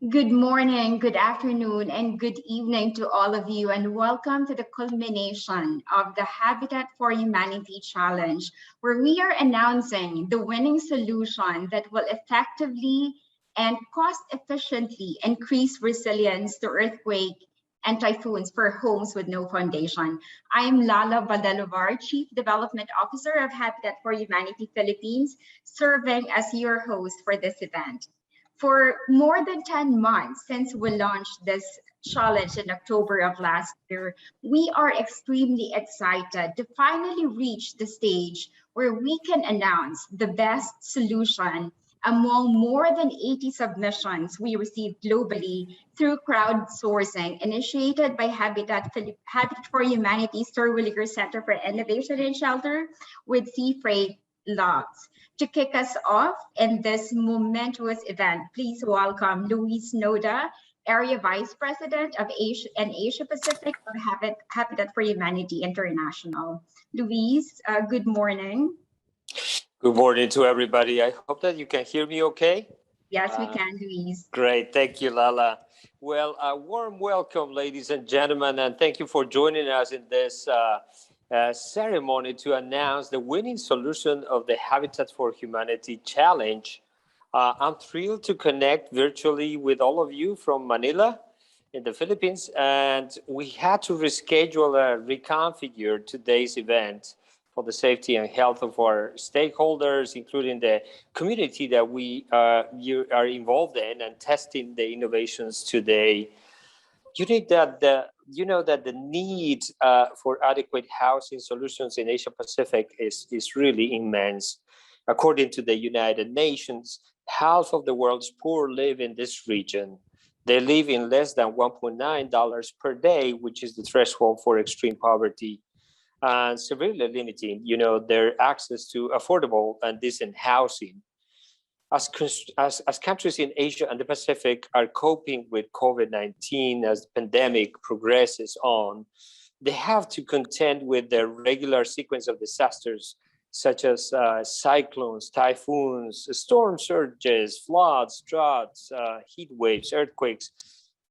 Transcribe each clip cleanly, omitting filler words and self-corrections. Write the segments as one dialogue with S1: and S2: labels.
S1: Good morning, good afternoon, and good evening to all of you, and welcome to the culmination of the Habitat for Humanity Challenge, where we are announcing the winning solution that will effectively and cost efficiently increase resilience to earthquake and typhoons for homes with no foundation. I'm Lala Badalovar, Chief Development Officer of Habitat for Humanity Philippines, serving as your host for this event. For more than 10 months since we launched this challenge in October of last year, we are extremely excited to finally reach the stage where we can announce the best solution among more than 80 submissions we received globally through crowdsourcing initiated by Habitat for Humanity Terwilliger Center for Innovation and Shelter with SeaFreight Labs. To kick us off in this momentous event, please welcome Luis Noda, Area Vice President of Asia and Asia Pacific of Habitat for Humanity International. Luis, good morning.
S2: Good morning to everybody. I hope that you can hear me okay.
S1: Yes, we can, Luis.
S2: Great. Thank you, Lala. Well, a warm welcome, ladies and gentlemen, and thank you for joining us in this ceremony to announce the winning solution of the Habitat for Humanity Challenge. I'm thrilled to connect virtually with all of you from Manila in the Philippines, and we had to reschedule or reconfigure today's event for the safety and health of our stakeholders, including the community that you are involved in and testing the innovations today. You know that the need for adequate housing solutions in Asia Pacific is really immense. According to the United Nations, half of the world's poor live in this region. They live in less than $1.9 per day, which is the threshold for extreme poverty, and severely limiting, their access to affordable and decent housing. As countries in Asia and the Pacific are coping with COVID-19 as the pandemic progresses on, they have to contend with the regular sequence of disasters such as cyclones, typhoons, storm surges, floods, droughts, heat waves, earthquakes,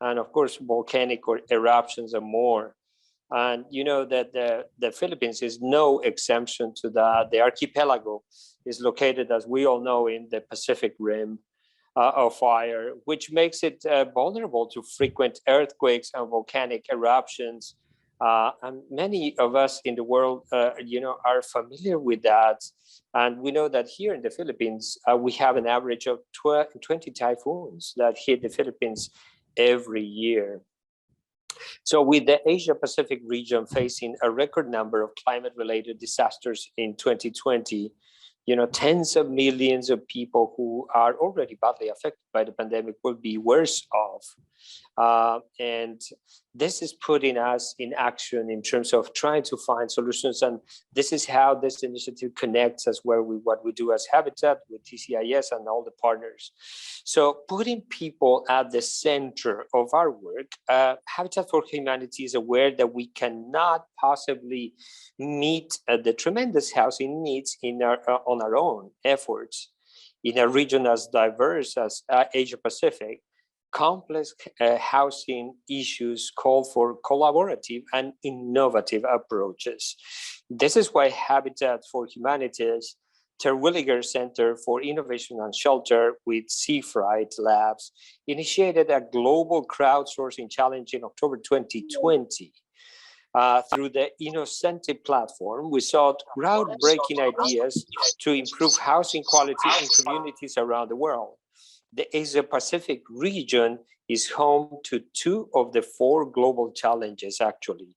S2: and of course, volcanic eruptions and more. And you know that the Philippines is no exemption to that. The archipelago is located, as we all know, in the Pacific Rim of fire, which makes it vulnerable to frequent earthquakes and volcanic eruptions. And many of us in the world, are familiar with that. And we know that here in the Philippines, we have an average of 20 typhoons that hit the Philippines every year. So with the Asia Pacific region facing a record number of climate-related disasters in 2020, tens of millions of people who are already badly affected by the pandemic will be worse off. And this is putting us in action in terms of trying to find solutions. And this is how this initiative connects as well with what we do as Habitat, with TCIS and all the partners. So putting people at the center of our work, Habitat for Humanity is aware that we cannot possibly meet the tremendous housing needs on our own efforts. In a region as diverse as Asia Pacific, complex housing issues call for collaborative and innovative approaches. This is why Habitat for Humanity's Terwilliger Center for Innovation and Shelter with SeaFreight Labs initiated a global crowdsourcing challenge in October 2020. Through the InnoCentive platform, we sought groundbreaking ideas to improve housing quality in communities around the world. The Asia Pacific region is home to two of the four global challenges, actually.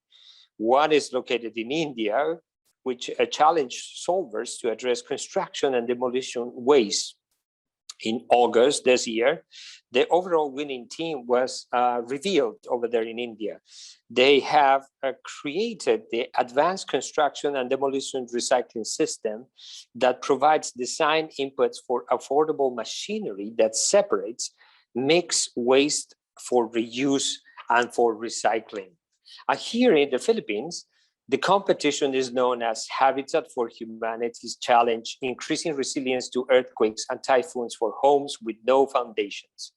S2: One is located in India, which challenged solvers to address construction and demolition waste. In August this year, the overall winning team was revealed over there in India. They have created the advanced construction and demolition recycling system that provides design inputs for affordable machinery that separates mixed waste for reuse and for recycling. Here in the Philippines, The competition is known as Habitat for Humanity's Challenge, Increasing Resilience to Earthquakes and Typhoons for Homes with No Foundations.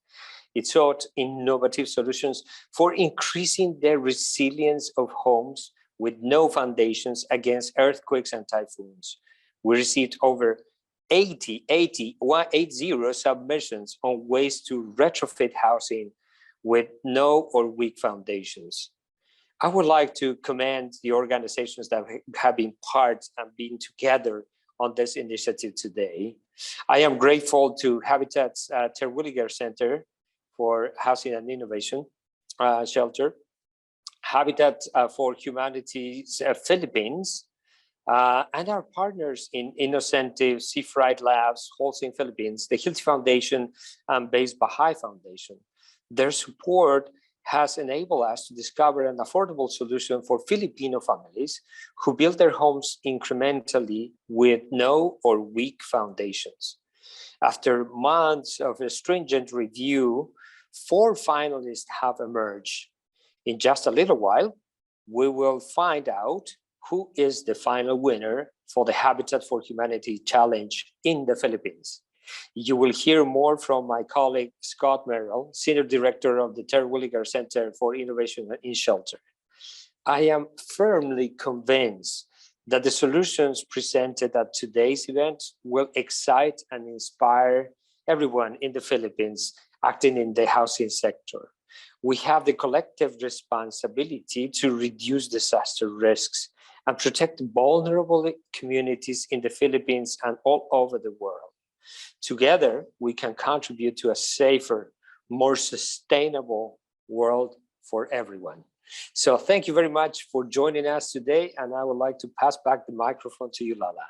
S2: It sought innovative solutions for increasing the resilience of homes with no foundations against earthquakes and typhoons. We received over 80 submissions on ways to retrofit housing with no or weak foundations. I would like to commend the organizations that have been part and been together on this initiative today. I am grateful to Habitat's Terwilliger Center for Housing and Innovation Shelter, Habitat for Humanity's Philippines, and our partners in InnoCentive, SeaFreight Labs, Holcim Philippines, the Hilti Foundation, and Base Bahay Foundation. Their support has enabled us to discover an affordable solution for Filipino families who build their homes incrementally with no or weak foundations. After months of a stringent review, 4 finalists have emerged. In just a little while, we will find out who is the final winner for the Habitat for Humanity Challenge in the Philippines. You will hear more from my colleague, Scott Merrill, Senior Director of the Terwilliger Center for Innovation in Shelter. I am firmly convinced that the solutions presented at today's event will excite and inspire everyone in the Philippines acting in the housing sector. We have the collective responsibility to reduce disaster risks and protect vulnerable communities in the Philippines and all over the world. Together, we can contribute to a safer, more sustainable world for everyone. So thank you very much for joining us today, and I would like to pass back the microphone to you, Lala.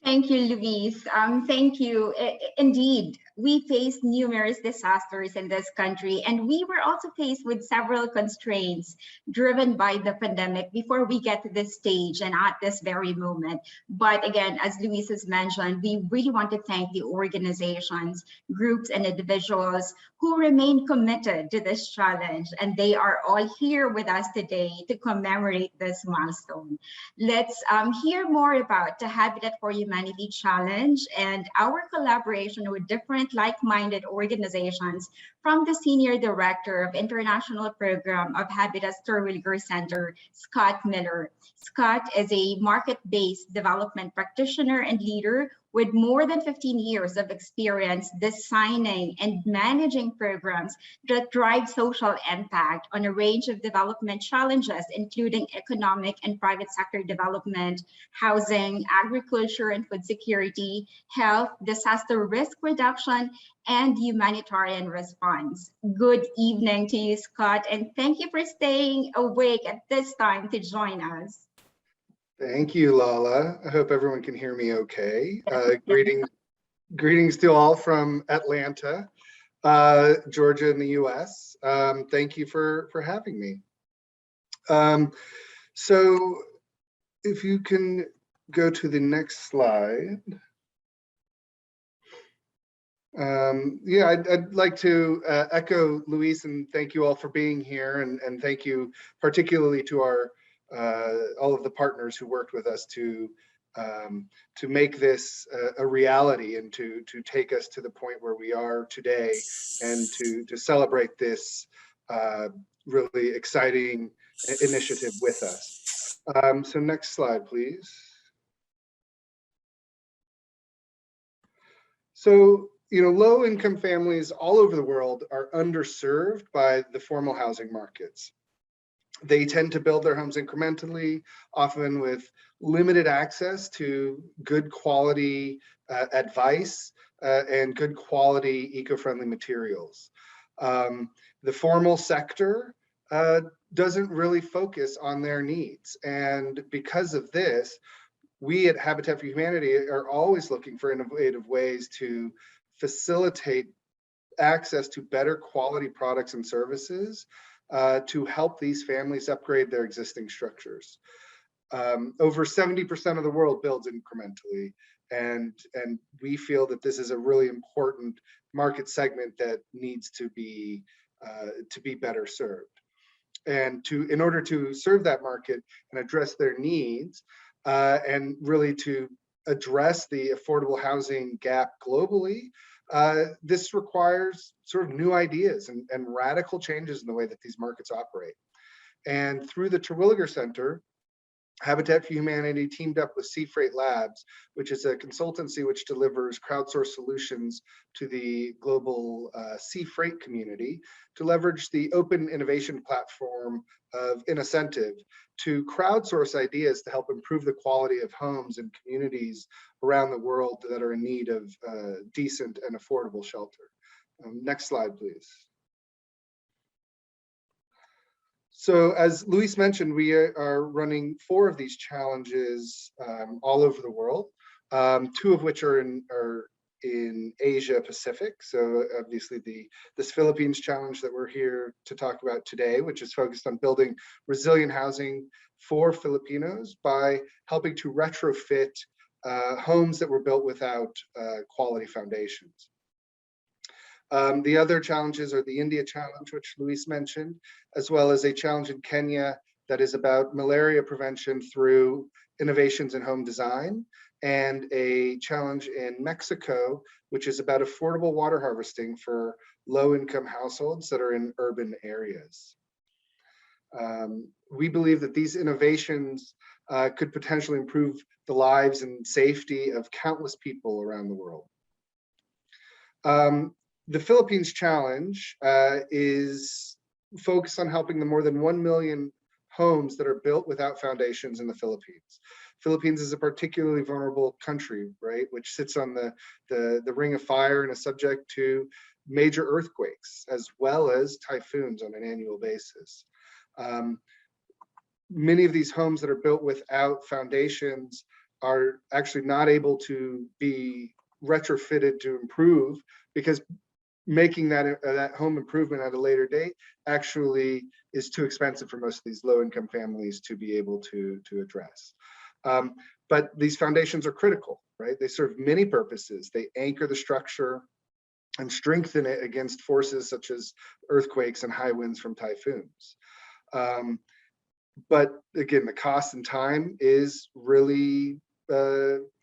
S1: Thank you, Luis. Thank you. Indeed, we faced numerous disasters in this country, and we were also faced with several constraints driven by the pandemic before we get to this stage and at this very moment. But again, as Luis has mentioned, we really want to thank the organizations, groups, and individuals who remain committed to this challenge, and they are all here with us today to commemorate this milestone. Let's hear more about the Habitat for Humanity Challenge and our collaboration with different like-minded organizations from the Senior Director of International Program of Habitat's Terwilliger Center, Scott Miller. Scott is a market-based development practitioner and leader with more than 15 years of experience designing and managing programs that drive social impact on a range of development challenges, including economic and private sector development, housing, agriculture and food security, health, disaster risk reduction, and humanitarian response. Good evening to you, Scott, and thank you for staying awake at this time to join us.
S3: Thank you, Lala. I hope everyone can hear me okay. Greetings to all from Atlanta, Georgia in the US. Thank you for having me. So if you can go to the next slide. Yeah, I'd like to echo Luis and thank you all for being here, and thank you particularly to our all of the partners who worked with us to make this a reality and to take us to the point where we are today, and to celebrate this really exciting initiative with us. So next slide, please. So, you know, low-income families all over the world are underserved by the formal housing markets. They tend to build their homes incrementally, often with limited access to good quality advice and good quality eco-friendly materials. The formal sector doesn't really focus on their needs. And because of this, we at Habitat for Humanity are always looking for innovative ways to facilitate access to better quality products and services to help these families upgrade their existing structures. Over 70% of the world builds incrementally, and we feel that this is a really important market segment that needs to be better served. And in order to serve that market and address their needs, and really to address the affordable housing gap globally, this requires sort of new ideas and radical changes in the way that these markets operate. And through the Terwilliger Center, Habitat for Humanity teamed up with SeaFreight Labs, which is a consultancy which delivers crowdsourced solutions to the global sea freight community, to leverage the open innovation platform of InnoCentive to crowdsource ideas to help improve the quality of homes and communities around the world that are in need of decent and affordable shelter. Next slide, please. So as Luis mentioned, we are running 4 of these challenges all over the world, 2 of which are in Asia Pacific. So obviously this Philippines challenge that we're here to talk about today, which is focused on building resilient housing for Filipinos by helping to retrofit homes that were built without quality foundations. The other challenges are the India challenge, which Luis mentioned, as well as a challenge in Kenya that is about malaria prevention through innovations in home design, and a challenge in Mexico, which is about affordable water harvesting for low-income households that are in urban areas. We believe that these innovations could potentially improve the lives and safety of countless people around the world. The Philippines Challenge is focused on helping the more than 1 million homes that are built without foundations in the Philippines. Philippines is a particularly vulnerable country, right, which sits on the ring of fire and is subject to major earthquakes as well as typhoons on an annual basis. Many of these homes that are built without foundations are actually not able to be retrofitted to improve, because making that home improvement at a later date actually is too expensive for most of these low-income families to be able to address. But these foundations are critical, right? They serve many purposes. They anchor the structure and strengthen it against forces such as earthquakes and high winds from typhoons. But again, the cost and time is really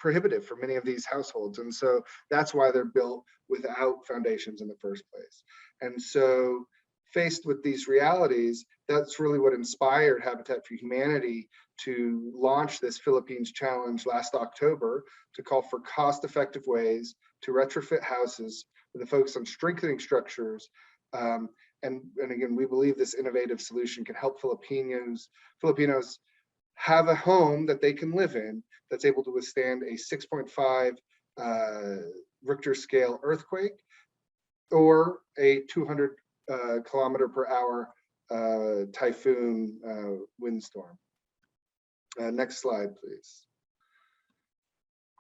S3: prohibitive for many of these households, and so that's why they're built without foundations in the first place. And so faced with these realities, that's really what inspired Habitat for Humanity to launch this Philippines Challenge last October, to call for cost-effective ways to retrofit houses with a focus on strengthening structures. And again, we believe this innovative solution can help Filipinos have a home that they can live in that's able to withstand a 6.5 Richter scale earthquake or a 200 kilometer per hour typhoon windstorm. Next slide, please.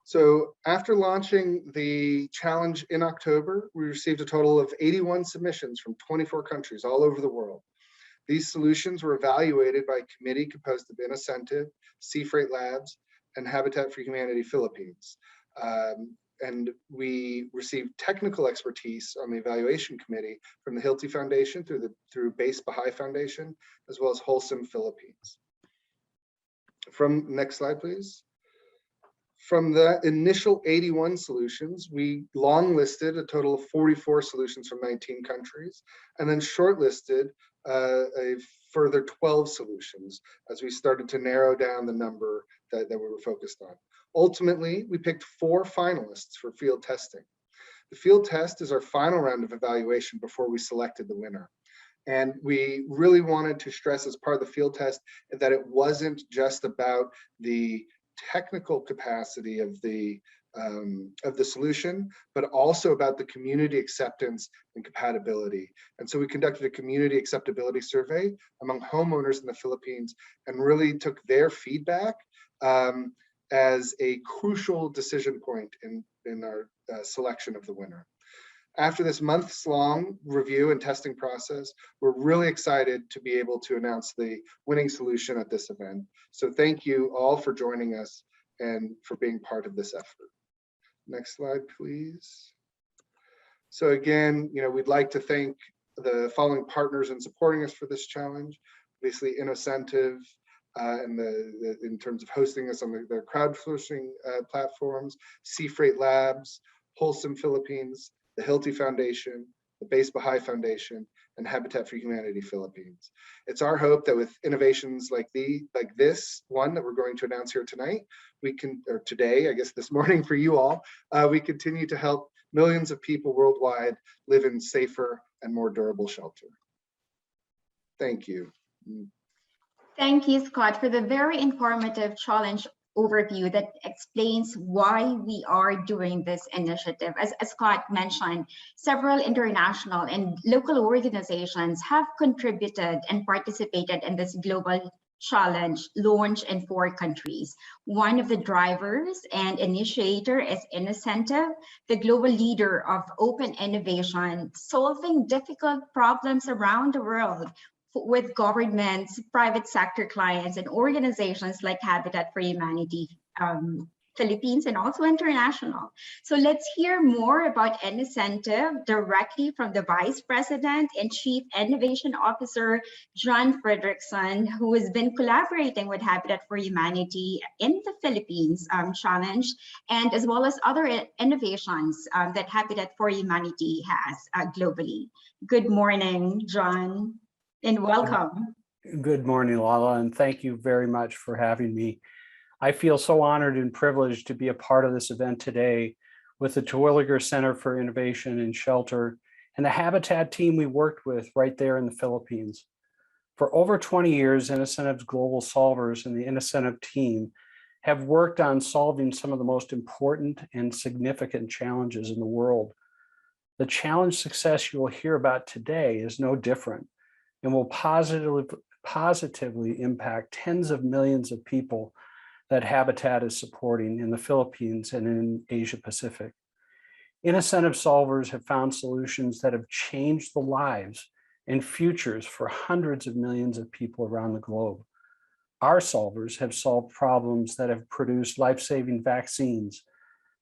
S3: So after launching the challenge in October, we received a total of 81 submissions from 24 countries all over the world. These solutions were evaluated by a committee composed of InnoCentive, SeaFreight Labs, and Habitat for Humanity Philippines. And we received technical expertise on the evaluation committee from the Hilti Foundation through Base Bahay Foundation, as well as Holcim Philippines. Next slide, please. From the initial 81 solutions, we long listed a total of 44 solutions from 19 countries, and then shortlisted a further 12 solutions as we started to narrow down the number that we were focused on. Ultimately, we picked 4 finalists for field testing. The field test is our final round of evaluation before we selected the winner. And we really wanted to stress as part of the field test that it wasn't just about the technical capacity of the solution, but also about the community acceptance and compatibility. And so we conducted a community acceptability survey among homeowners in the Philippines and really took their feedback as a crucial decision point in our selection of the winner. After this months-long review and testing process, we're really excited to be able to announce the winning solution at this event. So thank you all for joining us and for being part of this effort. Next slide, please. So again, we'd like to thank the following partners in supporting us for this challenge. obviously InnoCentive, and in terms of hosting us on their crowdsourcing platforms, SeaFreight Labs, Holcim Philippines, the Hilti Foundation, the Base Bahay Foundation, and Habitat for Humanity Philippines. It's our hope that with innovations like this one that we're going to announce here tonight, or today, I guess this morning for you all, we continue to help millions of people worldwide live in safer and more durable shelter. Thank you.
S1: Thank you, Scott, for the very informative challenge overview that explains why we are doing this initiative. As Scott mentioned, several international and local organizations have contributed and participated in this global challenge launched in 4 countries. One of the drivers and initiator is InnoCentive, the global leader of open innovation, solving difficult problems around the world with governments, private sector clients, and organizations like Habitat for Humanity Philippines, and also international. So let's hear more about InnoCentive directly from the Vice President and Chief Innovation Officer, John Fredrickson, who has been collaborating with Habitat for Humanity in the Philippines challenge, and as well as other innovations that Habitat for Humanity has globally. Good morning, John, and welcome.
S4: Good morning, Lala, and thank you very much for having me. I feel so honored and privileged to be a part of this event today with the Terwilliger Center for Innovation and Shelter and the Habitat team we worked with right there in the Philippines. For over 20 years, InnoCentive's Global Solvers and the InnoCentive team have worked on solving some of the most important and significant challenges in the world. The challenge success you will hear about today is no different and will positively impact tens of millions of people that Habitat is supporting in the Philippines and in Asia Pacific. InnoCentive solvers have found solutions that have changed the lives and futures for hundreds of millions of people around the globe. Our solvers have solved problems that have produced life-saving vaccines,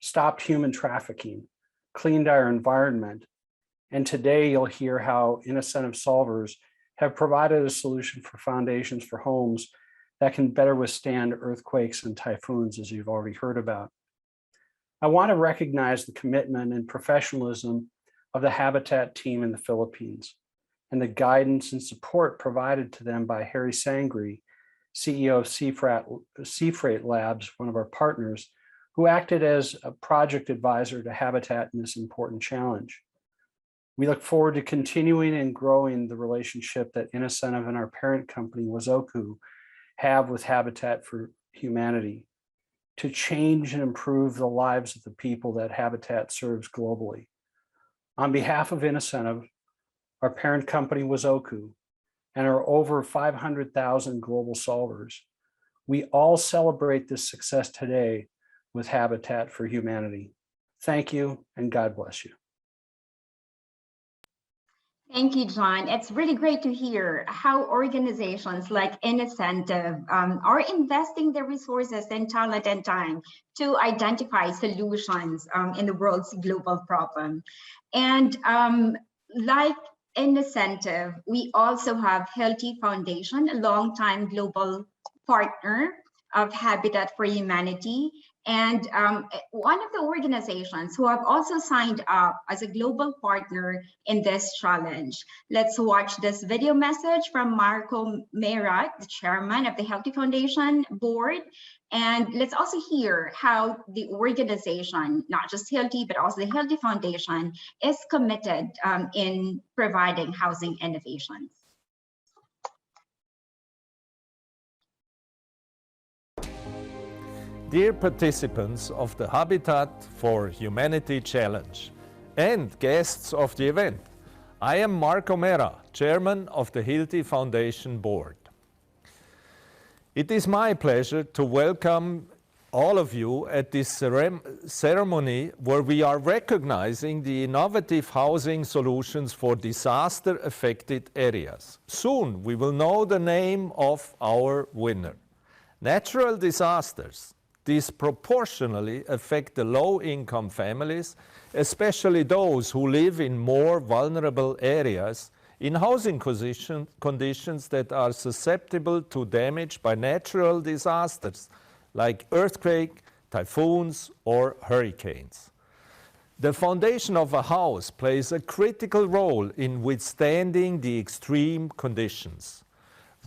S4: stopped human trafficking, cleaned our environment, and today you'll hear how InnoCentive solvers have provided a solution for foundations for homes that can better withstand earthquakes and typhoons, as you've already heard about. I want to recognize the commitment and professionalism of the Habitat team in the Philippines and the guidance and support provided to them by Harry Sangri, CEO of SeaFreight Labs, one of our partners, who acted as a project advisor to Habitat in this important challenge. We look forward to continuing and growing the relationship that InnoCentive and our parent company, Wazoku, have with Habitat for Humanity to change and improve the lives of the people that Habitat serves globally. On behalf of InnoCentive, our parent company Wazoku, and our over 500,000 global solvers, we all celebrate this success today with Habitat for Humanity. Thank you, and God bless you.
S1: Thank you, John. It's really great to hear how organizations like InnoCentive are investing their resources and talent and time to identify solutions in the world's global problem. And like InnoCentive, we also have Hilti Foundation, a longtime global partner of Habitat for Humanity, and one of the organizations who have also signed up as a global partner in this challenge. Let's watch this video message from Marco Merat, the chairman of the Hilti Foundation board. And let's also hear how the organization, not just Hilti, but also the Hilti Foundation, is committed in providing housing innovations.
S5: Dear participants of the Habitat for Humanity Challenge and guests of the event, I am Marco Mera, Chairman of the Hilti Foundation Board. It is my pleasure to welcome all of you at this ceremony where we are recognizing the innovative housing solutions for disaster-affected areas. Soon we will know the name of our winner. Natural disasters disproportionately affect the low-income families, especially those who live in more vulnerable areas in housing conditions that are susceptible to damage by natural disasters like earthquake, typhoons, or hurricanes. The foundation of a house plays a critical role in withstanding the extreme conditions.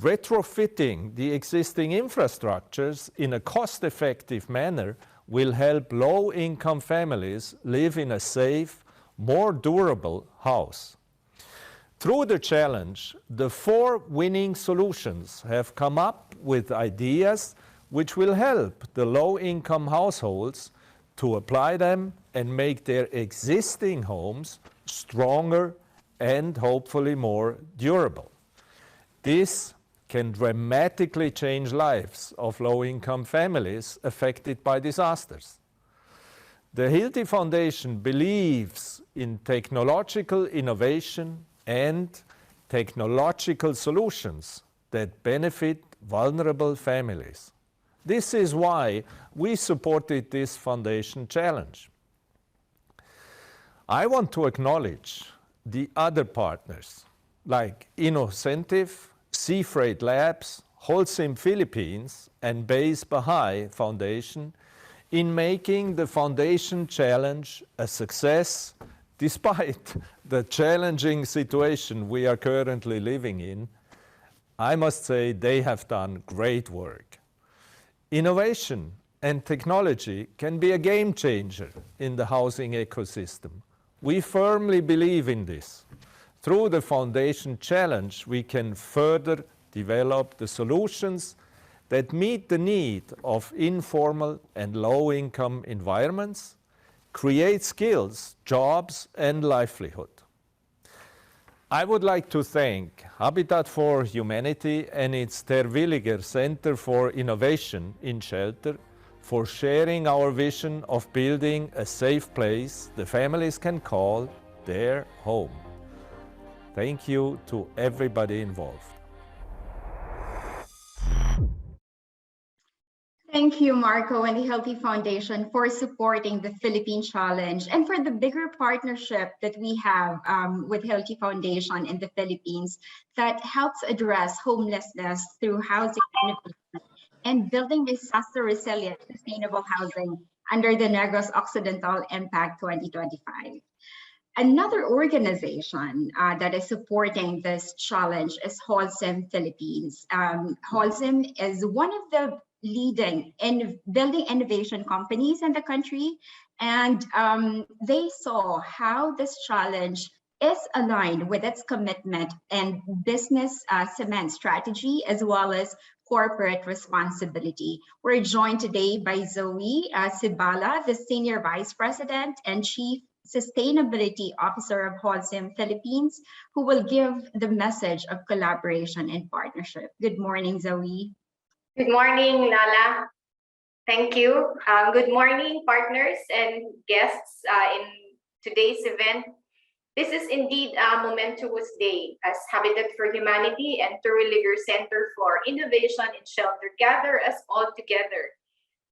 S5: Retrofitting the existing infrastructures in a cost-effective manner will help low-income families live in a safe, more durable house. Through the challenge, the 4 winning solutions have come up with ideas which will help the low-income households to apply them and make their existing homes stronger and hopefully more durable. This can dramatically change lives of low-income families affected by disasters. The Hilti Foundation believes in technological innovation and technological solutions that benefit vulnerable families. This is why we supported this foundation challenge. I want to acknowledge the other partners like InnoCentive, SeaFreight Labs, Holcim Philippines, and Base Bahay Foundation in making the foundation challenge a success despite the challenging situation we are currently living in. I must say they have done great work. Innovation and technology can be a game changer in the housing ecosystem. We firmly believe in this. Through the Foundation Challenge, we can further develop the solutions that meet the need of informal and low-income environments, create skills, jobs, and livelihood. I would like to thank Habitat for Humanity and its Terwilliger Center for Innovation in Shelter for sharing our vision of building a safe place the families can call their home. Thank you to everybody involved.
S1: Thank you, Marco and the Hilti Foundation for supporting the Philippine Challenge and for the bigger partnership that we have with Hilti Foundation in the Philippines that helps address homelessness through housing innovation and building disaster-resilient, sustainable housing under the Negros Occidental Impact 2025. Another organization that is supporting this challenge is Holcim Philippines. Holcim is one of the leading in building innovation companies in the country, and they saw how this challenge is aligned with its commitment and business cement strategy as well as corporate responsibility. We're joined today by Zoe Sibala, the Senior Vice President and Chief Sustainability Officer of Holcim Philippines, who will give the message of collaboration and partnership. Good morning, Zoe.
S6: Good morning, Lala. Thank you. Good morning, partners and guests in today's event. This is indeed a momentous day as Habitat for Humanity and Terwilliger Center for Innovation in Shelter gather us all together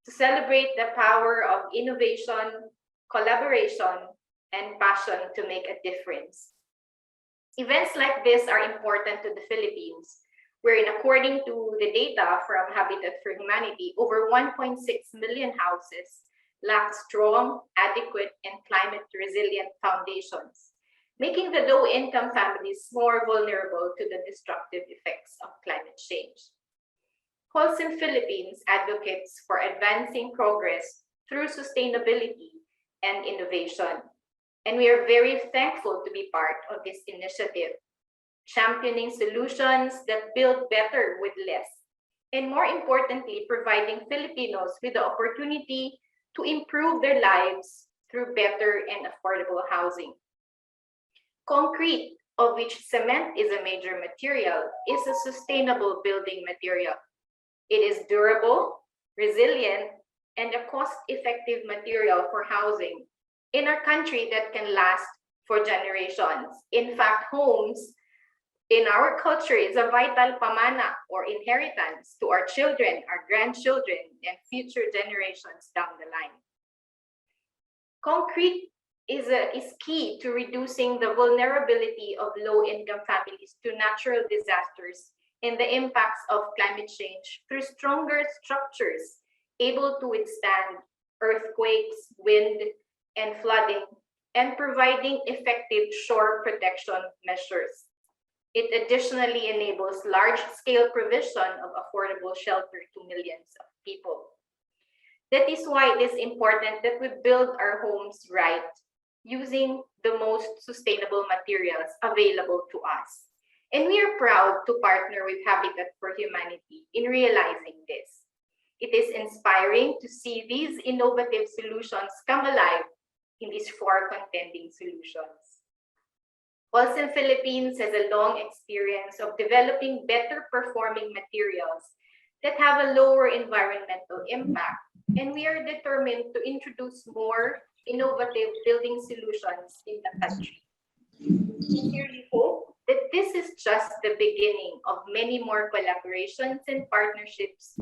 S6: to celebrate the power of innovation, collaboration, and passion to make a difference. Events like this are important to the Philippines, wherein according to the data from Habitat for Humanity, over 1.6 million houses lack strong, adequate, and climate-resilient foundations, making the low-income families more vulnerable to the destructive effects of climate change. Holcim Philippines advocates for advancing progress through sustainability and innovation, and we are very thankful to be part of this initiative, championing solutions that build better with less, and more importantly, providing Filipinos with the opportunity to improve their lives through better and affordable housing. Concrete, of which cement is a major material, is a sustainable building material. It is durable, resilient, and a cost-effective material for housing in our country that can last for generations. In fact, homes in our culture is a vital pamana or inheritance to our children, our grandchildren, and future generations down the line. Concrete is key to reducing the vulnerability of low-income families to natural disasters and the impacts of climate change through stronger structures able to withstand earthquakes, wind, and flooding, and providing effective shore protection measures. It additionally enables large-scale provision of affordable shelter to millions of people. That is why it is important that we build our homes right, using the most sustainable materials available to us. And we are proud to partner with Habitat for Humanity in realizing this. It is inspiring to see these innovative solutions come alive in these 4 contending solutions. Holcim Philippines has a long experience of developing better performing materials that have a lower environmental impact, and we are determined to introduce more innovative building solutions in the country. We sincerely hope that this is just the beginning of many more collaborations and partnerships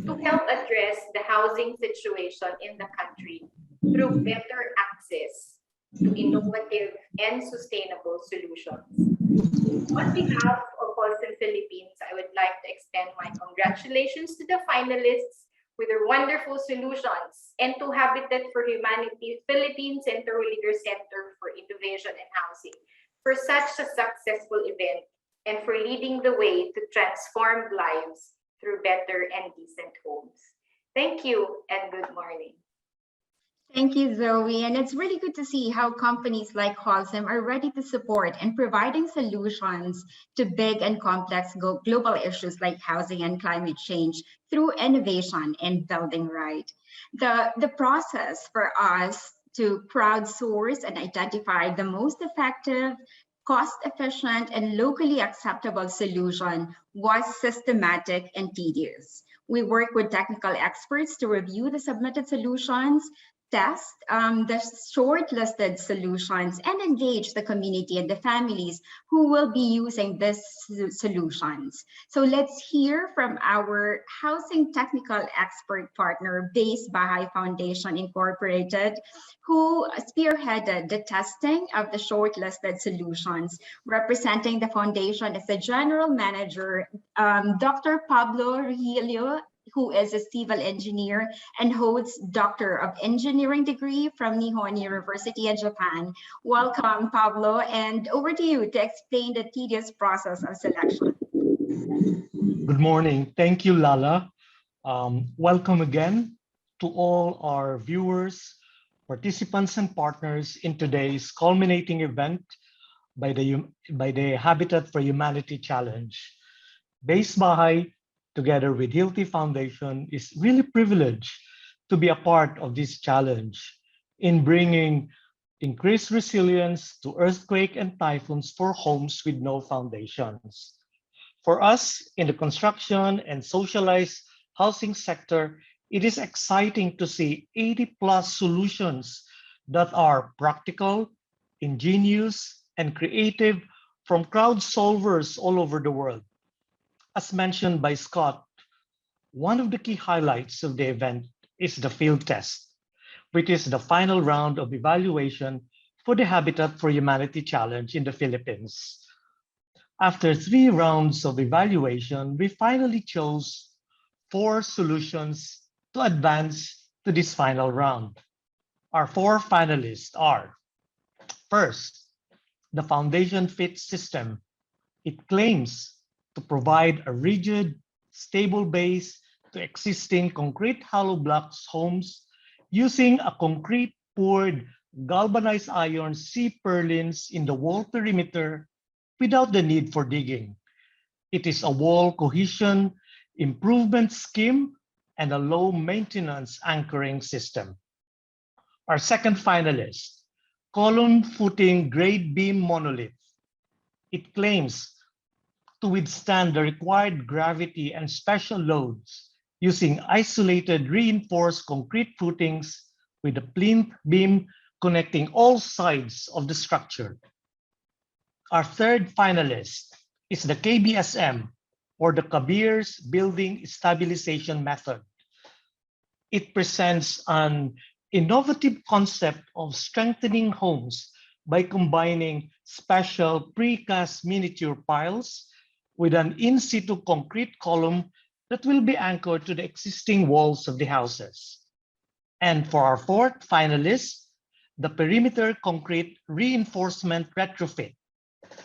S6: to help address the housing situation in the country through better access to innovative and sustainable solutions. On behalf of Holcim Philippines, I would like to extend my congratulations to the finalists with their wonderful solutions, and to Habitat for Humanity Philippines and to Terwilliger Center for Innovation and Housing for such a successful event and for leading the way to transform lives through better and decent homes. Thank you and good morning.
S1: Thank you, Zoe. And it's really good to see how companies like Holcim are ready to support and providing solutions to big and complex global issues like housing and climate change through innovation and building right. The process for us to crowdsource and identify the most effective, cost-efficient, and locally acceptable solution was systematic and tedious. We work with technical experts to review the submitted solutions, test the shortlisted solutions, and engage the community and the families who will be using these solutions. So let's hear from our housing technical expert partner, Base Bahay Foundation Incorporated, who spearheaded the testing of the shortlisted solutions. Representing the foundation as the general manager, Dr. Pablo Regilio, who is a civil engineer and holds Doctor of Engineering degree from Nihon University in Japan. Welcome, Pablo, and over to you to explain the tedious process of selection.
S7: Good morning. Thank you, Lala. Welcome again to all our viewers, participants, and partners in today's culminating event by the Habitat for Humanity Challenge. Base Bahay, together with Hilti Foundation, is really privileged to be a part of this challenge in bringing increased resilience to earthquake and typhoons for homes with no foundations. For us in the construction and socialized housing sector, it is exciting to see 80+ solutions that are practical, ingenious, and creative from crowd solvers all over the world. As mentioned by Scott, one of the key highlights of the event is the field test, which is the final round of evaluation for the Habitat for Humanity Challenge in the Philippines. After 3 rounds of evaluation, we finally chose 4 solutions to advance to this final round. Our 4 finalists are: first, the foundation fit system. It claims to provide a rigid, stable base to existing concrete hollow blocks homes using a concrete poured galvanized iron C-purlins in the wall perimeter without the need for digging. It is a wall cohesion improvement scheme and a low maintenance anchoring system. Our second finalist, column footing grade beam monolith. It claims to withstand the required gravity and special loads using isolated reinforced concrete footings with a plinth beam connecting all sides of the structure. Our third finalist is the KBSM, or the Kabir's Building Stabilization Method. It presents an innovative concept of strengthening homes by combining special precast miniature piles with an in-situ concrete column that will be anchored to the existing walls of the houses. And for our fourth finalist, the perimeter concrete reinforcement retrofit.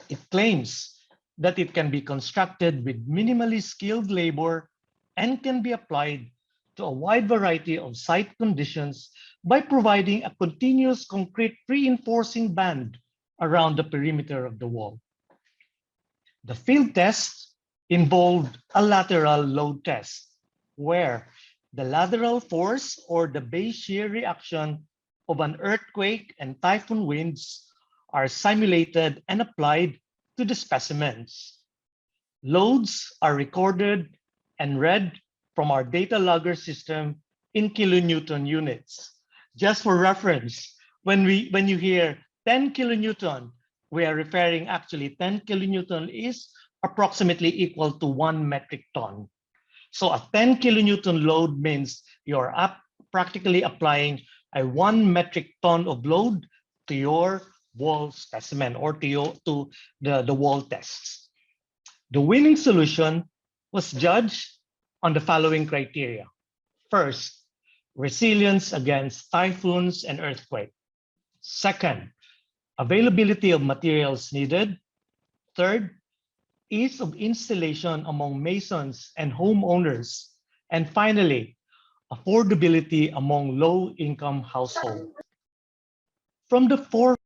S7: It claims that it can be constructed with minimally skilled labor and can be applied to a wide variety of site conditions by providing a continuous concrete reinforcing band around the perimeter of the wall. The field test involved a lateral load test, where the lateral force or the base shear reaction of an earthquake and typhoon winds are simulated and applied to the specimens. Loads are recorded and read from our data logger system in kilonewton units. Just for reference, when you hear 10 kilonewton, we are referring actually 10 kilonewton is approximately equal to 1 metric ton. So a 10 kilonewton load means you're practically applying a 1 metric ton of load to your wall specimen or to the wall tests. The winning solution was judged on the following criteria. First, resilience against typhoons and earthquake. Second, availability of materials needed. Third, ease of installation among masons and homeowners. And finally, affordability among low-income households. From the four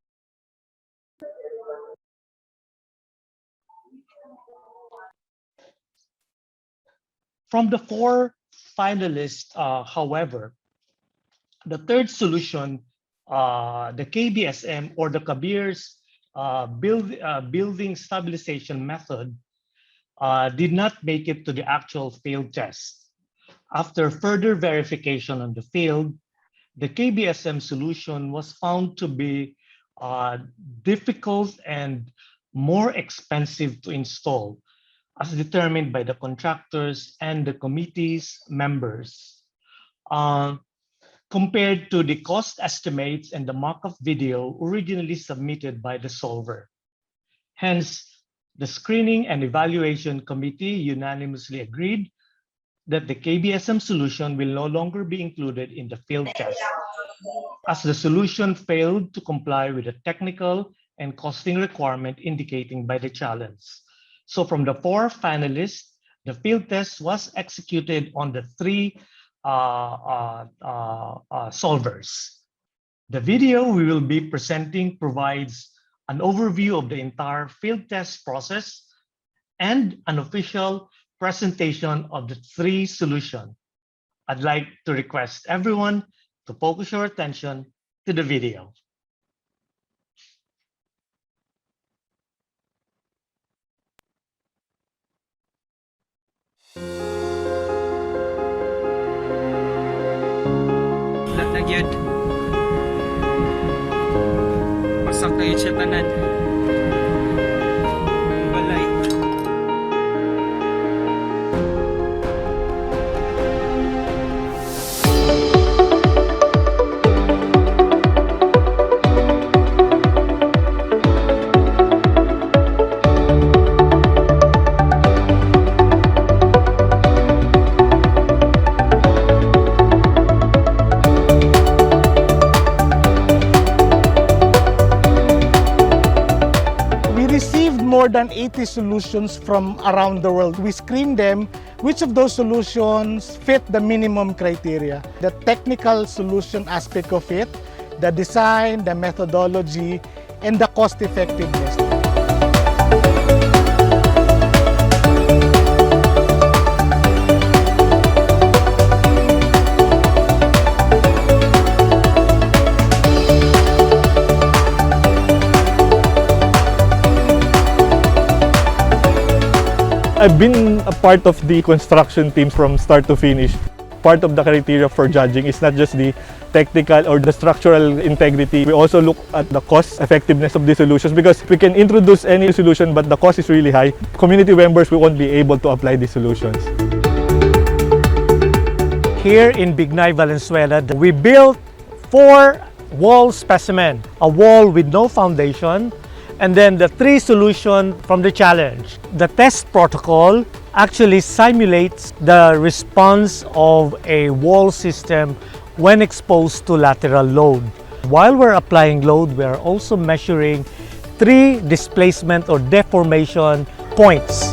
S7: finalists, however, the third solution, the KBSM or the Kabir's building stabilization method, did not make it to the actual field test. After further verification on the field, the KBSM solution was found to be difficult and more expensive to install, as determined by the contractors and the committee's members. Compared to the cost estimates and the mock-up video originally submitted by the solver. Hence, the Screening and Evaluation Committee unanimously agreed that the KBSM solution will no longer be included in the field test, as the solution failed to comply with the technical and costing requirement indicating by the challenge. So from the 4 finalists, the field test was executed on the 3 solvers. The video we will be presenting provides an overview of the entire field test process and an official presentation of the 3 solutions. I'd like to request everyone to focus your attention to the video.
S8: Nagyod pasak na yun siya tanan balay.
S9: More than 80 solutions from around the world. We screened them, which of those solutions fit the minimum criteria. The technical solution aspect of it, the design, the methodology, and the cost effectiveness.
S10: I've been a part of the construction team from start to finish. Part of the criteria for judging is not just the technical or the structural integrity. We also look at the cost effectiveness of the solutions, because we can introduce any solution but the cost is really high. Community members will won't be able to apply these solutions.
S9: Here in Bignay, Valenzuela, we built
S7: 4 wall specimen, a wall with no foundation, and then the 3 solution from the challenge. The test protocol actually simulates the response of a wall system when exposed to lateral load. While we're applying load, we are also measuring 3 displacement or deformation points.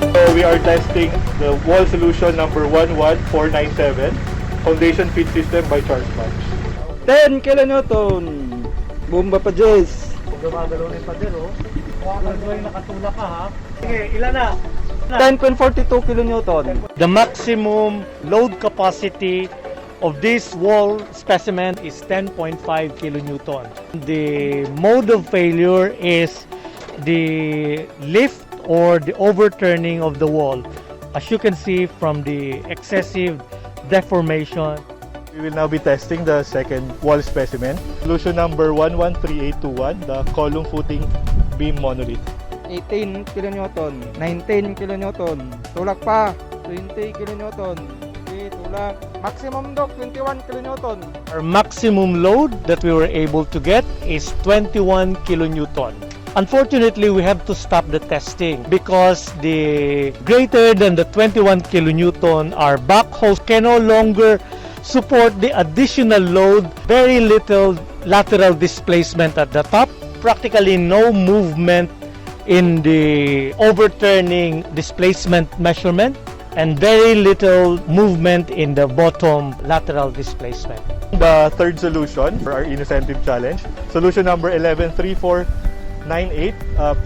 S10: So we are testing the wall solution number 11497, foundation feed system by Charles Punch.
S11: 10 kilonewton. Bomba pa, Jess.
S7: Gumagalaw na yung pader, oh. Nakatulak ka, ha? Sige, ilan na?
S11: 10.42 kilonewton.
S7: The maximum load capacity of this wall specimen is 10.5 kilonewton. The mode of failure is the lift or the overturning of the wall. As you can see from the excessive deformation.
S10: We will now be testing the second wall specimen. Solution number 113821, the column footing beam monolith.
S11: 18 kilonewton. 19 kilonewton. Tulak pa. 20 kilonewton. Okay, tulak. Maximum dok, 21 kilonewton.
S7: Our maximum load that we were able to get is 21 kilonewton. Unfortunately, we have to stop the testing because the greater than the 21 kilonewton, our backhoe can no longer support the additional load, very little lateral displacement at the top, practically no movement in the overturning displacement measurement, and very little movement in the bottom lateral displacement.
S10: The third solution for our InnoCentive challenge, solution number 113498,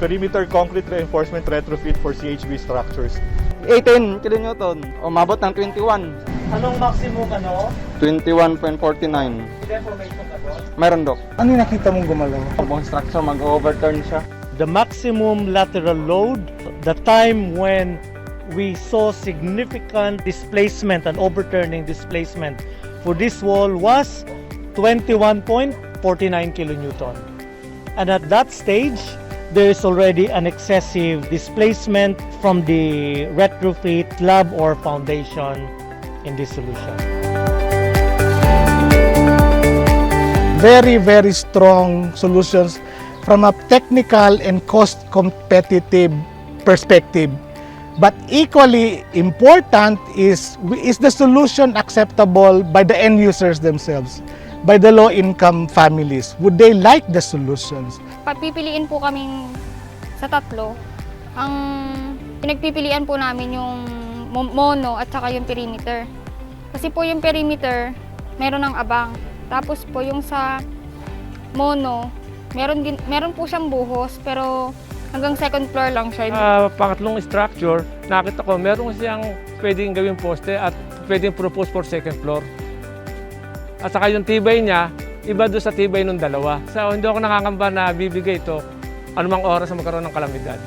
S10: perimeter concrete reinforcement retrofit for CHB structures.
S11: 18 kilonewton. Umabot ng 21.
S7: Anong maximum
S11: 21.49.
S7: deformation na doon?
S11: Meron dok.
S9: Ano yung nakita mong gumalaw?
S11: Buong structure mag-overturn siya.
S7: The maximum lateral load, the time when we saw significant displacement and overturning displacement for this wall was 21.49 kilonewton. And at that stage, there is already an excessive displacement from the retrofit slab or foundation in this solution.
S9: Very, very strong solutions from a technical and cost competitive perspective. But equally important is the solution acceptable by the end users themselves, by the low-income families? Would they like the solutions?
S12: Papipiliin po kaming sa tatlo. Ang pinagpipilian po namin yung mono at saka yung perimeter. Kasi po yung perimeter, meron ng abang. Tapos po yung sa mono, meron po siyang buhos pero hanggang second floor lang siya.
S13: Pangatlong structure, nakita ko meron siyang pwedeng gawing poste at pwedeng propose for second floor. At saka yung tibay niya, iba doon sa tibay ng dalawa. So hindi ako nakakamba na bibigay ito anumang oras na magkaroon ng kalamidad.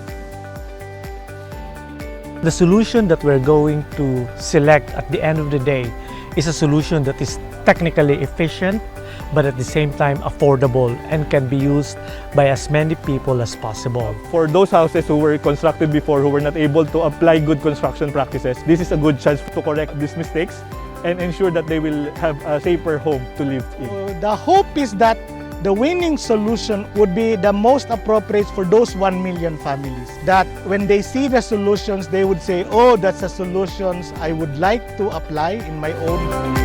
S7: The solution that we're going to select at the end of the day is a solution that is technically efficient, but at the same time affordable and can be used by as many people as possible.
S10: For those houses who were constructed before who were not able to apply good construction practices, this is a good chance to correct these mistakes and ensure that they will have a safer home to live in.
S9: The hope is that the winning solution would be the most appropriate for those 1 million families. That when they see the solutions, they would say, oh, that's the solutions I would like to apply in my own home.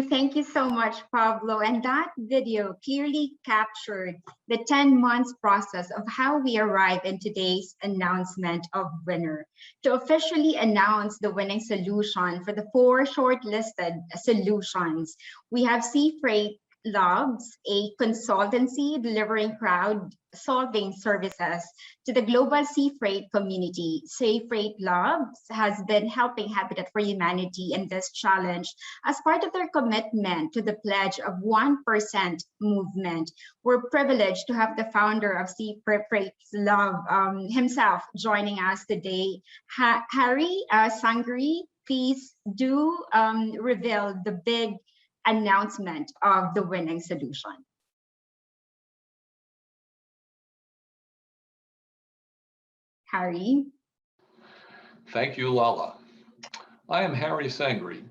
S1: Thank you so much, Pablo. And that video clearly captured the 10 months process of how we arrive in today's announcement of winner. To officially announce the winning solution for the 4 shortlisted solutions, we have SeaFreight Labs, a consultancy delivering crowd-solving services to the global sea freight community. SeaFreight Labs has been helping Habitat for Humanity in this challenge as part of their commitment to the pledge of 1% movement. We're privileged to have the founder of SeaFreight Labs himself joining us today. Harry Sangri, please do reveal the big announcement of the winning solution. Harry.
S14: Thank you, Lala. I am Harry Sangri,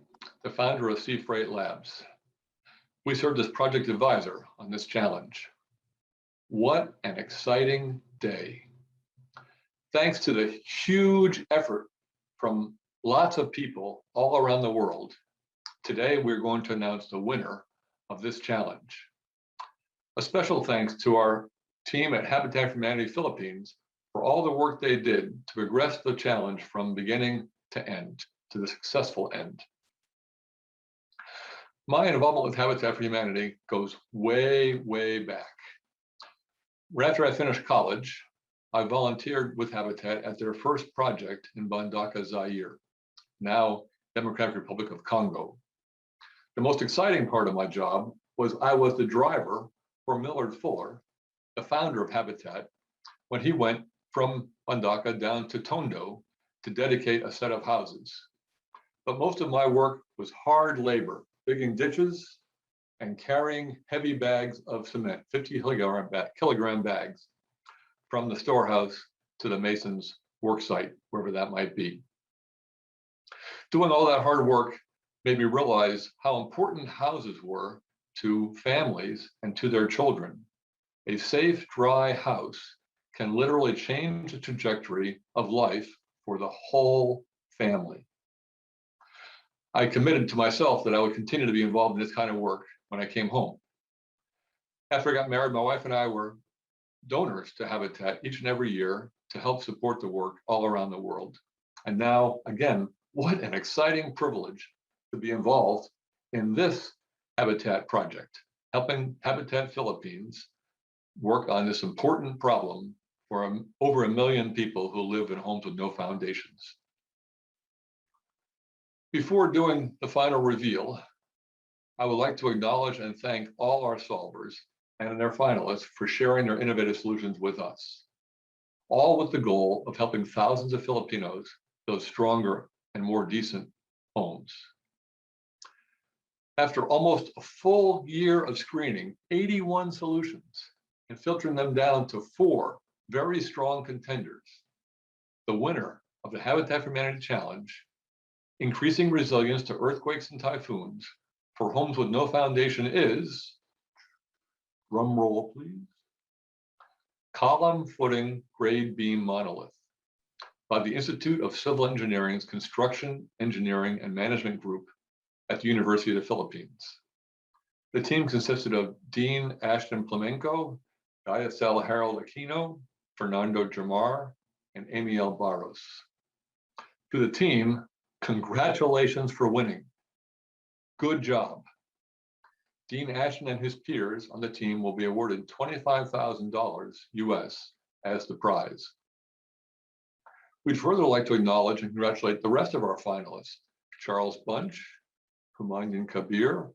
S14: the founder of SeaFreight Labs. We served as project advisor on this challenge. What an exciting day. Thanks to the huge effort from lots of people all around the world, today we're going to announce the winner of this challenge. A special thanks to our team at Habitat for Humanity Philippines for all the work they did to progress the challenge from beginning to end, to the successful end. My involvement with Habitat for Humanity goes way, way back. Right after I finished college, I volunteered with Habitat at their first project in Bandaka, Zaire, now Democratic Republic of Congo. The most exciting part of my job was I was the driver for Millard Fuller, the founder of Habitat, when he went from Bandaka down to Tondo to dedicate a set of houses. But most of my work was hard labor, digging ditches and carrying heavy bags of cement, 50 kilogram bags, from the storehouse to the mason's work site, wherever that might be. Doing all that hard work made me realize how important houses were to families and to their children. A safe, dry house can literally change the trajectory of life for the whole family. I committed to myself that I would continue to be involved in this kind of work when I came home. After I got married, my wife and I were donors to Habitat each and every year to help support the work all around the world. And now, again, what an exciting privilege to be involved in this Habitat project, helping Habitat Philippines work on this important problem for over 1 million people who live in homes with no foundations. Before doing the final reveal, I would like to acknowledge and thank all our solvers and their finalists for sharing their innovative solutions with us, all with the goal of helping thousands of Filipinos build stronger and more decent homes. After almost a full year of screening 81 solutions and filtering them down to 4 very strong contenders, the winner of the Habitat for Humanity Challenge, Increasing Resilience to Earthquakes and Typhoons for Homes with No Foundation, is, drum roll please, Column Footing Grade Beam Monolith by the Institute of Civil Engineering's Construction, Engineering, and Management Group at the University of the Philippines. The team consisted of Dean Ashton Plamenco, Gayacel Harold Aquino, Fernando Jamar, and Amy L. Barros. To the team, congratulations for winning. Good job. Dean Ashton and his peers on the team will be awarded $25,000 US as the prize. We'd further like to acknowledge and congratulate the rest of our finalists, Charles Bunch, Humayun Kabir,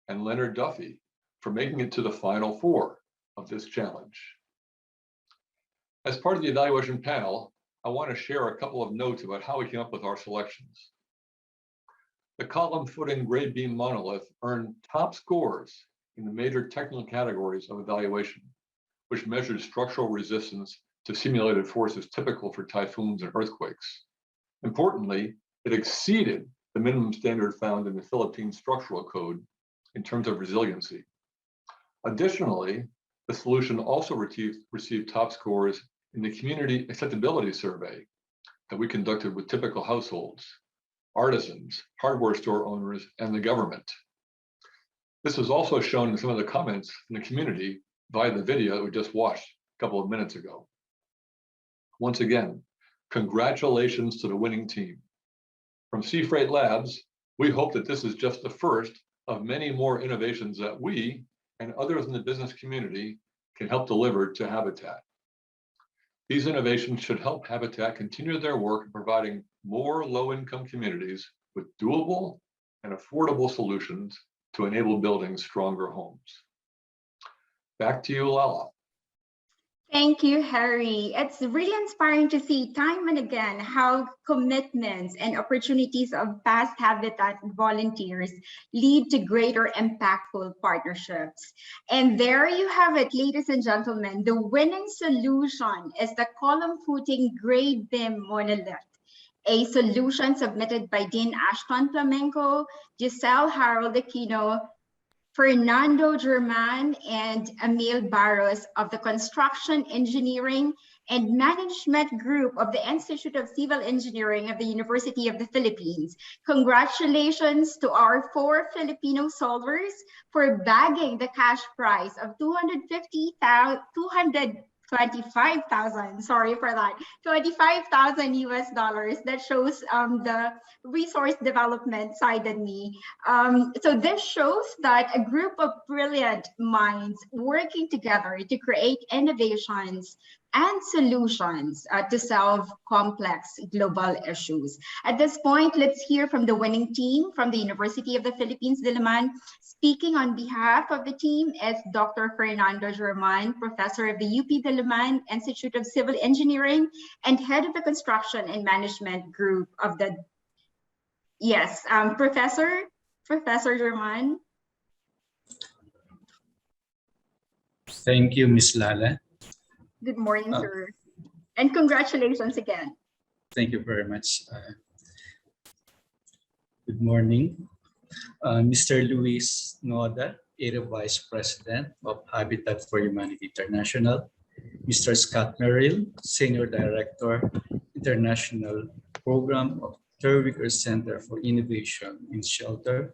S14: and Leonard Duffy, for making it to the final 4 of this challenge. As part of the evaluation panel, I want to share a couple of notes about how we came up with our selections. The Column Footing Grade Beam Monolith earned top scores in the major technical categories of evaluation, which measured structural resistance to simulated forces typical for typhoons and earthquakes. Importantly, it exceeded the minimum standard found in the Philippine Structural Code in terms of resiliency. Additionally, the solution also received top scores in the Community Acceptability Survey that we conducted with typical households, artisans, hardware store owners, and the government. This was also shown in some of the comments from the community via the video that we just watched a couple of minutes ago. Once again, congratulations to the winning team. From SeaFreight Labs, we hope that this is just the first of many more innovations that we and others in the business community can help deliver to Habitat. These innovations should help Habitat continue their work in providing more low-income communities with doable and affordable solutions to enable building stronger homes. Back to you, Lala.
S1: Thank you, Harry. It's really inspiring to see time and again how commitments and opportunities of past Habitat volunteers lead to greater impactful partnerships. And there you have it, ladies and gentlemen. The winning solution is the column footing grade beam monolith, a solution submitted by Dean Ashton Flamenco, Giselle Harold Aquino, Fernando German, and Emil Barros of the Construction Engineering and Management Group of the Institute of Civil Engineering of the University of the Philippines. Congratulations to our 4 Filipino solvers for bagging the cash prize of $225,000, sorry for that, $25,000 US. That shows the resource development side of me. So this shows that a group of brilliant minds working together to create innovations and solutions to solve complex global issues. At this point, let's hear from the winning team from the University of the Philippines, Diliman. Speaking on behalf of the team is Dr. Fernando German, professor of the UP Diliman Institute of Civil Engineering and head of the Construction and Management Group of the, yes, Professor German.
S15: Thank you, Ms. Lala.
S1: Good morning, sir. And congratulations again.
S15: Thank you very much. Good morning. Mr. Luis Noda, Area Vice President of Habitat for Humanity International. Mr. Scott Merrill, Senior Director, International Program of Terwilliger Center for Innovation in Shelter.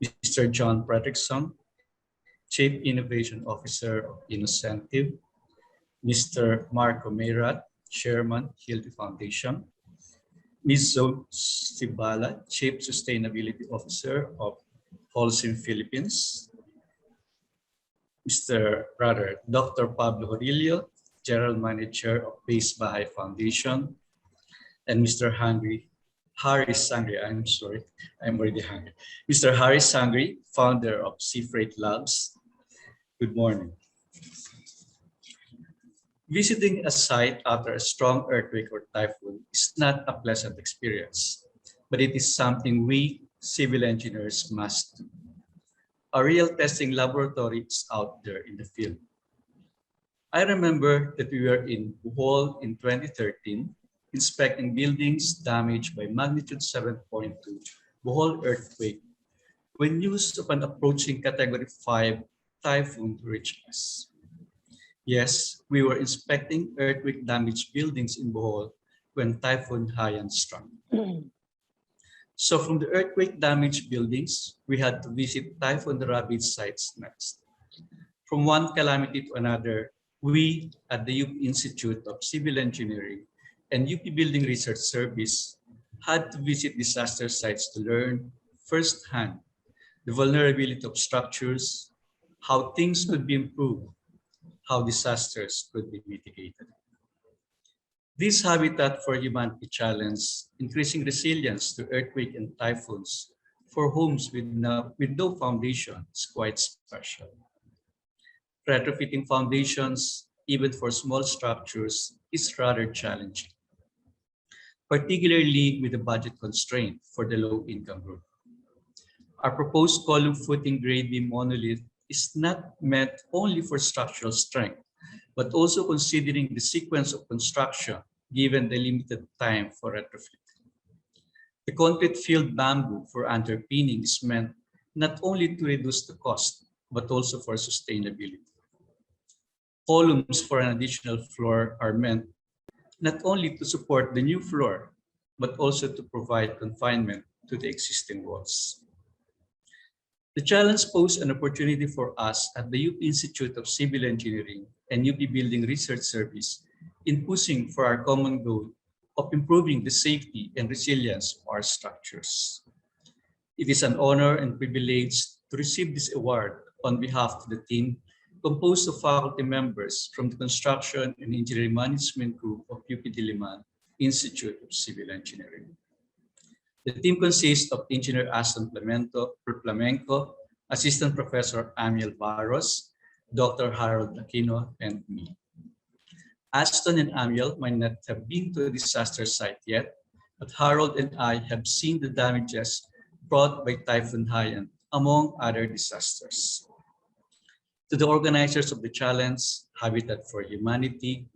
S15: Mr. John Fredrickson, Chief Innovation Officer of InnoCentive. Mr. Marco Meirat, Chairman, Hilti Foundation. Ms. Zoe Sibala, Chief Sustainability Officer of Holcim Philippines. Dr. Pablo Horillo, General Manager of Base Bahay Foundation. And Mr. Harry Sangri, I'm sorry, I'm already hungry. Mr. Harry Sangri, founder of SeaFreight Labs. Good morning. Visiting a site after a strong earthquake or typhoon is not a pleasant experience, but it is something we civil engineers must do. A real testing laboratory is out there in the field. I remember that we were in Bohol in 2013, inspecting buildings damaged by magnitude 7.2 Bohol earthquake when news of an approaching Category 5 typhoon reached us. Yes, we were inspecting earthquake-damaged buildings in Bohol when Typhoon Haiyan struck. So from the earthquake-damaged buildings, we had to visit typhoon-ravaged sites next. From one calamity to another, we at the UP Institute of Civil Engineering and UP Building Research Service had to visit disaster sites to learn firsthand the vulnerability of structures, how things could be improved, how disasters could be mitigated. This Habitat for Humanity challenge, increasing resilience to earthquake and typhoons for homes with no foundation, is quite special. Retrofitting foundations, even for small structures, is rather challenging, particularly with a budget constraint for the low-income group. Our proposed column footing grade beam monolith is not meant only for structural strength, but also considering the sequence of construction given the limited time for retrofit. The concrete-filled bamboo for underpinning is meant not only to reduce the cost, but also for sustainability. Columns for an additional floor are meant not only to support the new floor, but also to provide confinement to the existing walls. The challenge posed an opportunity for us at the UP Institute of Civil Engineering and UP Building Research Service in pushing for our common goal of improving the safety and resilience of our structures. It is an honor and privilege to receive this award on behalf of the team composed of faculty members from the Construction and Engineering Management Group of UP Diliman Institute of Civil Engineering. The team consists of Engineer Aston Flamenco, Assistant Professor Amiel Barros, Dr. Harold Aquino, and me. Aston and Amiel might not have been to a disaster site yet, but Harold and I have seen the damages brought by Typhoon Haiyan, among other disasters. To the organizers of the challenge, Habitat for Humanity,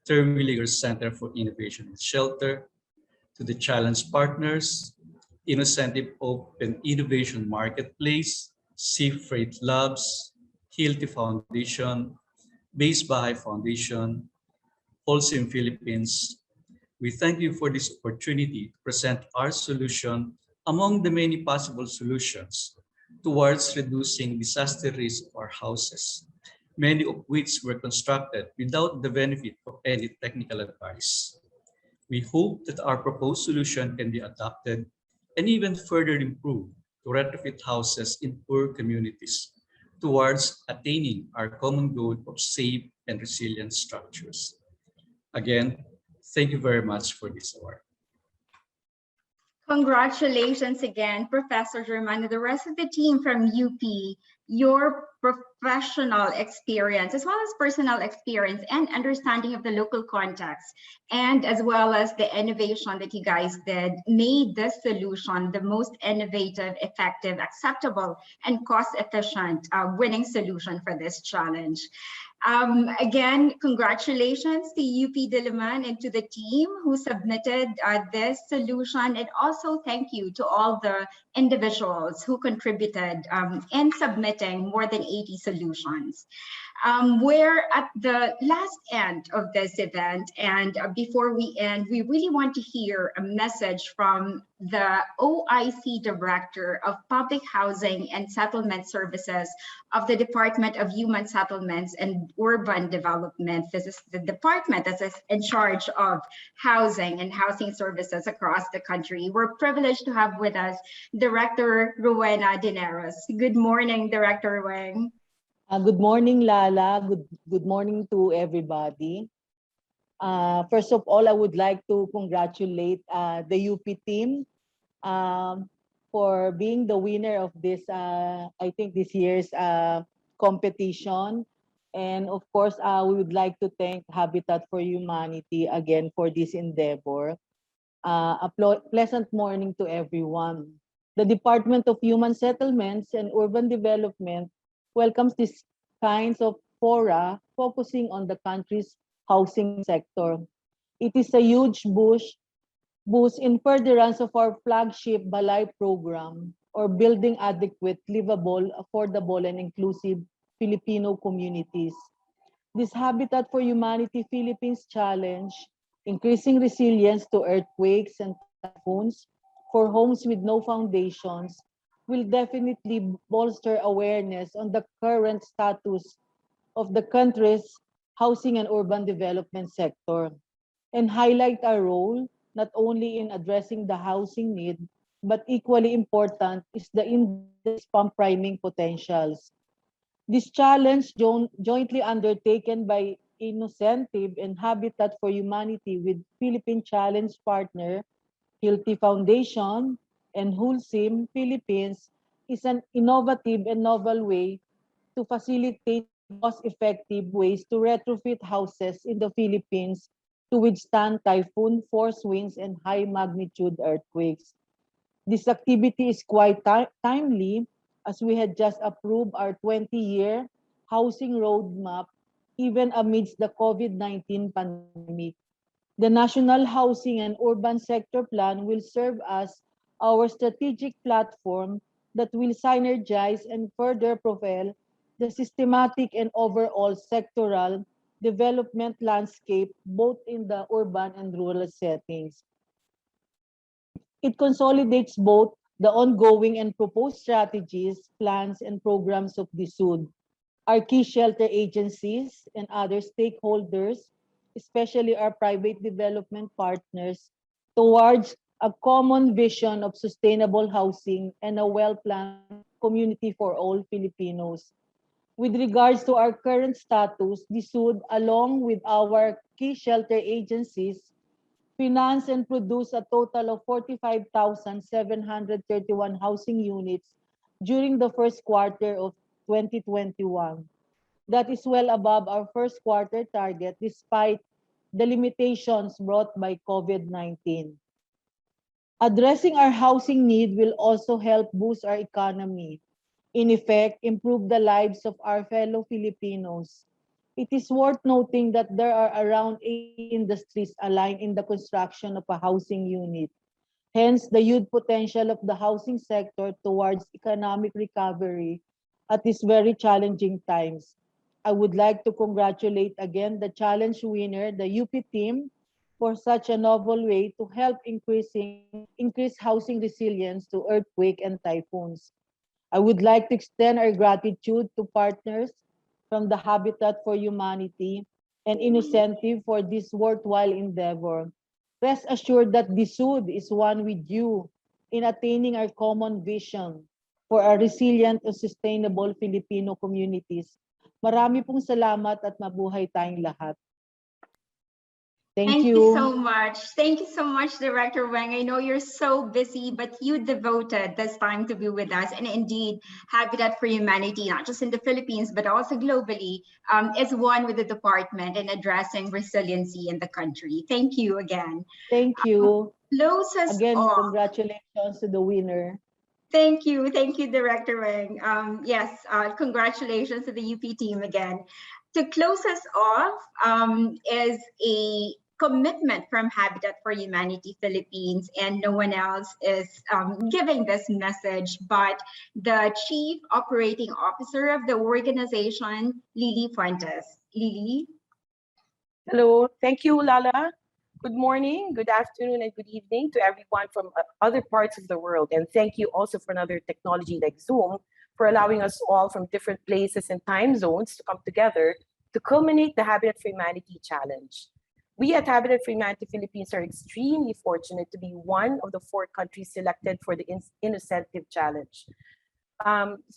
S15: Terwilliger Center for Innovation and Shelter, to the challenge partners, InnoCentive Open Innovation Marketplace, SeaFreight Labs, Hilti Foundation, Base Bahay Foundation, Holcim Philippines. We thank you for this opportunity to present our solution among the many possible solutions towards reducing disaster risk of our houses, many of which were constructed without the benefit of any technical advice. We hope that our proposed solution can be adopted and even further improved to retrofit houses in poor communities towards attaining our common goal of safe and resilient structures. Again, thank you very much for this award.
S1: Congratulations again, Professor German, and the rest of the team from UP. Your professional experience, as well as personal experience and understanding of the local context, and as well as the innovation that you guys did, made this solution the most innovative, effective, acceptable, and cost-efficient winning solution for this challenge. Again, congratulations to UP Diliman and to the team who submitted this solution, and also thank you to all the individuals who contributed in submitting more than 80 solutions. We're at the last end of this event, and before we end, we really want to hear a message from the OIC Director of Public Housing and Settlement Services of the Department of Human Settlements and Urban Development. This is the department that is in charge of housing and housing services across the country. We're privileged to have with us Director Rowena Dineros. Good morning, Director Wang.
S16: Good morning, Lala. Good morning to everybody. First of all, I would like to congratulate the UP team for being the winner of this, I think this year's competition. And of course, we would like to thank Habitat for Humanity again for this endeavor. A pleasant morning to everyone. The Department of Human Settlements and Urban Development welcomes these kinds of fora focusing on the country's housing sector. It is a huge boost in furtherance of our flagship Balay program, or building adequate, livable, affordable, and inclusive Filipino communities. This Habitat for Humanity Philippines challenge, increasing resilience to earthquakes and typhoons for homes with no foundations, will definitely bolster awareness on the current status of the country's housing and urban development sector, and highlight our role not only in addressing the housing need, but equally important is the industry's pump priming potentials. This challenge, jointly undertaken by InnoCentive and Habitat for Humanity with Philippine Challenge partner Hilti Foundation and Holcim Philippines, is an innovative and novel way to facilitate cost-effective ways to retrofit houses in the Philippines to withstand typhoon, force winds, and high-magnitude earthquakes. This activity is quite timely, as we had just approved our 20-year housing roadmap, even amidst the COVID-19 pandemic. The National Housing and Urban Sector Plan will serve as our strategic platform that will synergize and further propel the systematic and overall sectoral development landscape, both in the urban and rural settings. It consolidates both the ongoing and proposed strategies, plans, and programs of DSUD, our key shelter agencies, and other stakeholders, especially our private development partners, towards a common vision of sustainable housing and a well-planned community for all Filipinos. With regards to our current status, the SUD, along with our key shelter agencies, finance and produce a total of 45,731 housing units during the first quarter of 2021. That is well above our first quarter target despite the limitations brought by COVID-19. Addressing our housing need will also help boost our economy. In effect, improve the lives of our fellow Filipinos. It is worth noting that there are around 8 industries aligned in the construction of a housing unit. Hence, the huge potential of the housing sector towards economic recovery at these very challenging times. I would like to congratulate again the challenge winner, the UP team, for such a novel way to help increase housing resilience to earthquake and typhoons. I would like to extend our gratitude to partners from the Habitat for Humanity and InnoCentive for this worthwhile endeavor. Rest assured that the SUD is one with you in attaining our common vision for a resilient and sustainable Filipino communities. Marami pong salamat at mabuhay tayong lahat. Thank you.
S1: So much. Thank you so much, Director Weng. I know you're so busy, but you devoted this time to be with us. And indeed, Habitat for Humanity, not just in the Philippines, but also globally, is one with the department in addressing resiliency in the country. Thank you again.
S16: Thank you.
S1: Again,
S16: congratulations to the winner.
S1: Thank you. Thank you, Director Weng. Yes, congratulations to the UP team again. To close us off is a commitment from Habitat for Humanity Philippines, and no one else is giving this message but the Chief Operating Officer of the organization, Lily Fuentes. Lily?
S17: Hello, thank you, Lala. Good morning, good afternoon, and good evening to everyone from other parts of the world. And thank you also for another technology like Zoom for allowing us all from different places and time zones to come together to culminate the Habitat for Humanity Challenge. We at Habitat for Humanity Philippines are extremely fortunate to be one of the 4 countries selected for the InnoCentive Challenge.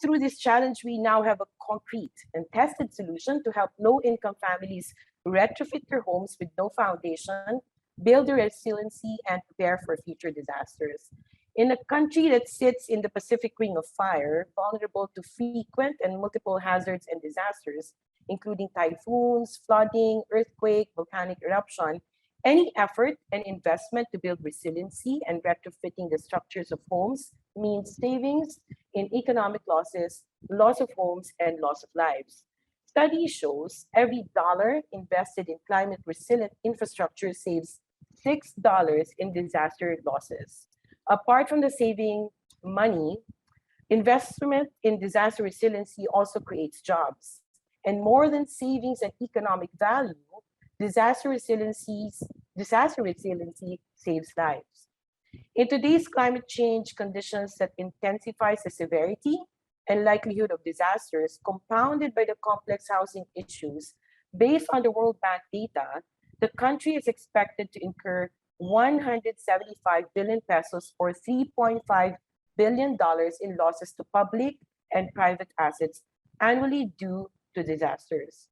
S17: Through this challenge, we now have a concrete and tested solution to help low-income families retrofit their homes with no foundation, build their resiliency, and prepare for future disasters. In a country that sits in the Pacific Ring of Fire, vulnerable to frequent and multiple hazards and disasters, including typhoons, flooding, earthquake, volcanic eruption, any effort and investment to build resiliency and retrofitting the structures of homes means savings in economic losses, loss of homes, and loss of lives. Study shows every dollar invested in climate resilient infrastructure saves $6 in disaster losses. Apart from the saving money, investment in disaster resiliency also creates jobs. And more than savings and economic value, disaster resiliency saves lives. In today's climate change conditions that intensifies the severity and likelihood of disasters, compounded by the complex housing issues, based on the World Bank data, the country is expected to incur 175 billion pesos or $3.5 billion in losses to public and private assets annually due to disasters.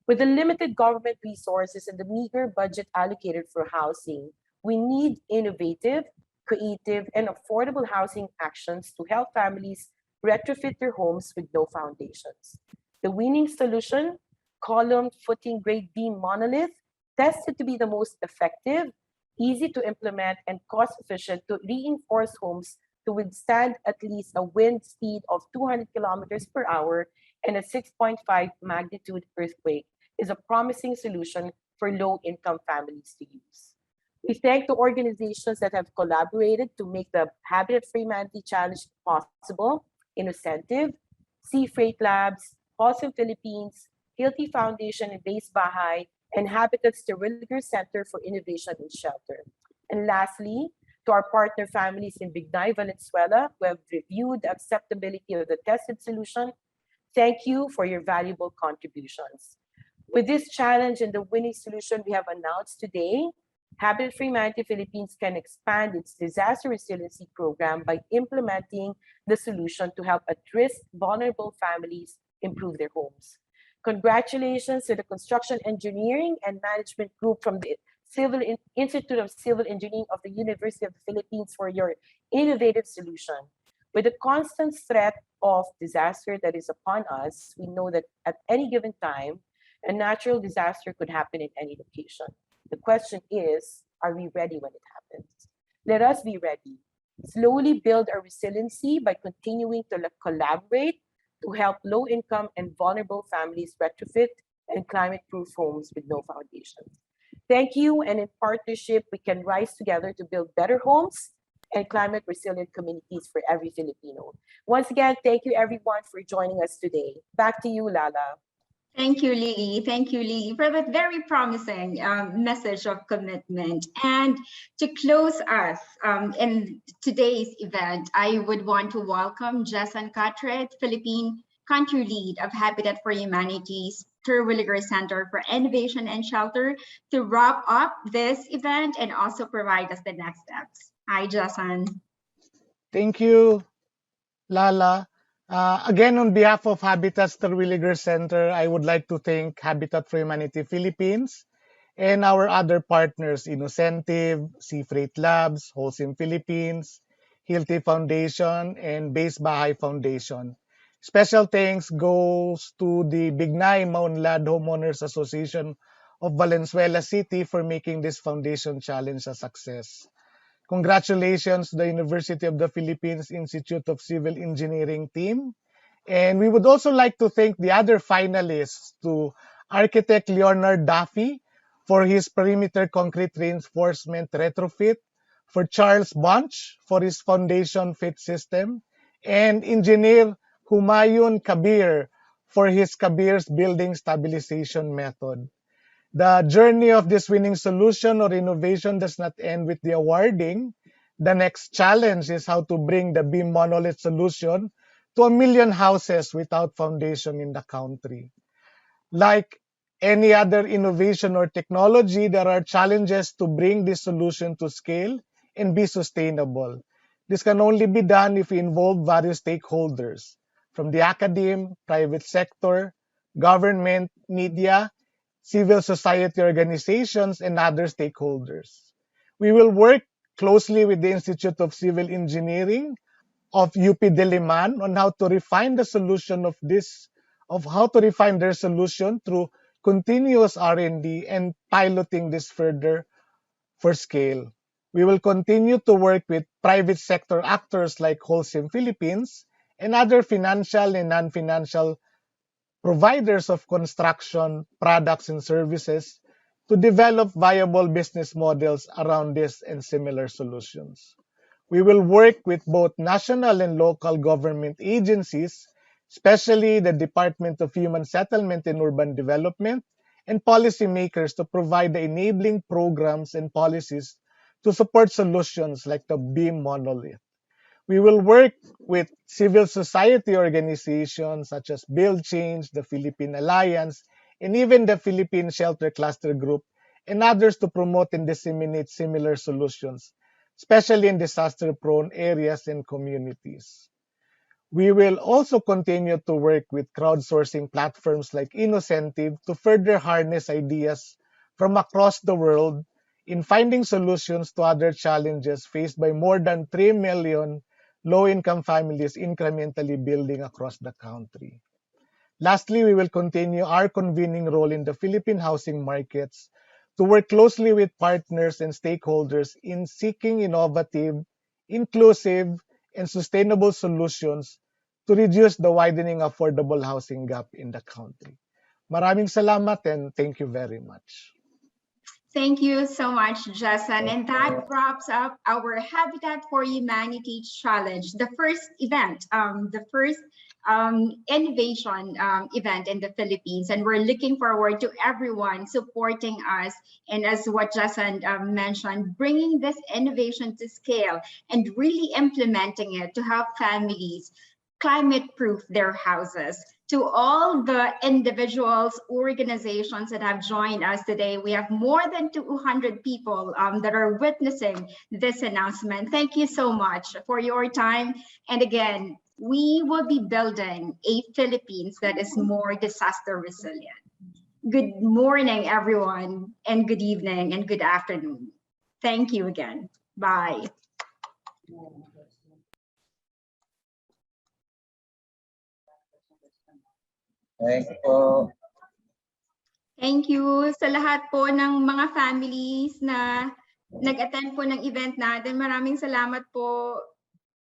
S17: With the limited government resources and the meager budget allocated for housing, we need innovative, creative, and affordable housing actions to help families retrofit their homes with no foundations. The winning solution, column footing grade beam monolith, tested to be the most effective, easy to implement, and cost efficient to reinforce homes to withstand at least a wind speed of 200 kilometers per hour and a 6.5 magnitude earthquake, is a promising solution for low-income families to use. We thank the organizations that have collaborated to make the Habitat for Humanity Challenge possible: InnoCentive, SeaFreight Labs, Holcim Philippines, Hilti Foundation and Base Bahay, and Habitat's Terwilliger Center for Innovation and Shelter. And lastly, to our partner families in Bignay, Valenzuela, who have reviewed the acceptability of the tested solution, thank you for your valuable contributions. With this challenge and the winning solution we have announced today, Habitat for Humanity Philippines can expand its disaster resiliency program by implementing the solution to help at-risk vulnerable families improve their homes. Congratulations to the Construction Engineering and Management Group from the Institute of Civil Engineering of the University of the Philippines for your innovative solution. With the constant threat of disaster that is upon us, we know that at any given time, a natural disaster could happen in any location. The question is, are we ready when it happens? Let us be ready. Slowly build our resiliency by continuing to collaborate to help low-income and vulnerable families retrofit and climate-proof homes with no foundations. Thank you, and in partnership, we can rise together to build better homes and climate-resilient communities for every Filipino. Once again, thank you everyone for joining us today. Back to you, Lala.
S1: Thank you, Lily. Thank you, Lily, for that very promising message of commitment. And to close us in today's event, I would want to welcome Jason Catret, Philippine Country Lead of Habitat for Humanity's Terwilliger Center for Innovation and Shelter, to wrap up this event and also provide us the next steps. Hi, Jason.
S9: Thank you, Lala. Again, on behalf of Habitat's Terwilliger Center, I would like to thank Habitat for Humanity Philippines and our other partners, InnoCentive, SeaFreight Labs, Holcim Philippines, Hilti Foundation, and Base Bahay Foundation. Special thanks goes to the Bignay Maunlad Homeowners Association of Valenzuela City for making this foundation challenge a success. Congratulations to the University of the Philippines Institute of Civil Engineering team. And we would also like to thank the other finalists, to architect Leonard Duffy for his perimeter concrete reinforcement retrofit, for Charles Bunch for his foundation fit system, and engineer Humayun Kabir for his Kabir's building stabilization method. The journey of this winning solution or innovation does not end with the awarding. The next challenge is how to bring the beam monolith solution to 1 million houses without foundation in the country. Like any other innovation or technology, there are challenges to bring this solution to scale and be sustainable. This can only be done if we involve various stakeholders, from the academe, private sector, government, media, civil society organizations, and other stakeholders. We will work closely with the Institute of Civil Engineering of UP Diliman on how to refine the solution how to refine their solution through continuous R&D and piloting this further for scale. We will continue to work with private sector actors like Holcim Philippines and other financial and non-financial providers of construction products and services to develop viable business models around this and similar solutions. We will work with both national and local government agencies, especially the Department of Human Settlement and Urban Development, and policymakers to provide the enabling programs and policies to support solutions like the beam monolith. We will work with civil society organizations such as Build Change, the Philippine Alliance, and even the Philippine Shelter Cluster Group, and others to promote and disseminate similar solutions, especially in disaster-prone areas and communities. We will also continue to work with crowdsourcing platforms like InnoCentive to further harness ideas from across the world in finding solutions to other challenges faced by more than 3 million low-income families incrementally building across the country. Lastly, we will continue our convening role in the Philippine housing markets to work closely with partners and stakeholders in seeking innovative, inclusive, and sustainable solutions to reduce the widening affordable housing gap in the country. Maraming salamat and thank you very much.
S1: Thank you so much, Jason. And that wraps up our Habitat for Humanity Challenge, the first event, the first innovation event in the Philippines. And we're looking forward to everyone supporting us. And as what Jason mentioned, bringing this innovation to scale and really implementing it to help families climate-proof their houses. To all the individuals, organizations that have joined us today, we have more than 200 people that are witnessing this announcement. Thank you so much for your time. And again, we will be building a Philippines that is more disaster resilient. Good morning, everyone, and good evening and good afternoon. Thank you again. Bye.
S18: Thank you po.
S1: Thank you sa lahat po ng mga families na nag-attend po ng event natin. Maraming salamat po